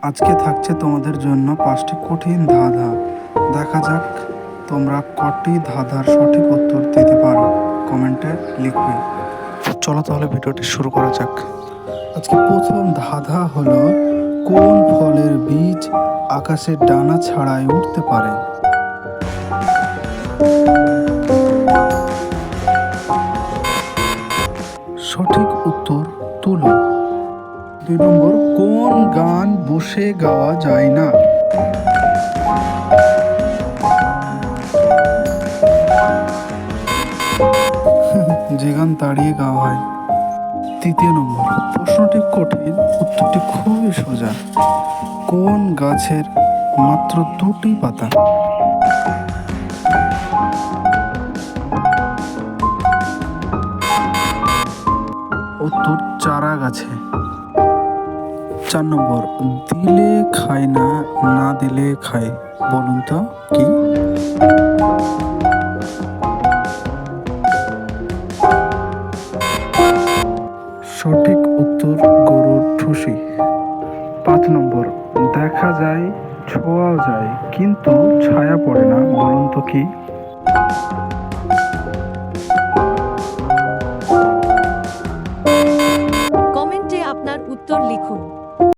আজকে থাকছে তোমাদের জন্য 5টি কঠিন ধাঁধা। দেখা যাক তোমরা কটি ধাঁধার সঠিক উত্তর দিতে পারো, কমেন্টে লিখবে। চলো তাহলে ভিডিওটি শুরু করা যাক। আজকে প্রথম ধাঁধা হলো, কোন ফলের বীজ আকাশের ডানা ছাড়াই উঠতে পারে? সঠিক উত্তর তুলো। 2 নম্বর, কোন গান বসে গাওয়া যায় না? যে গান দাঁড়িয়ে গাওয়া হয়। 3 নম্বর, প্রশ্নটি কঠিন, উত্তরটি খুবই সোজা। কোন গাছের মাত্র 2টি পাতা? উত্তর চারা গাছে। 4 নম্বর, দিলে খায় না, না দিলে খায়, বলুন তো কি? সঠিক উত্তর গরুর ঠুসি। 5 নম্বর, দেখা যায়, ছোঁয়া যায়, কিন্তু ছায়া পড়ে না, বলুন তো কি?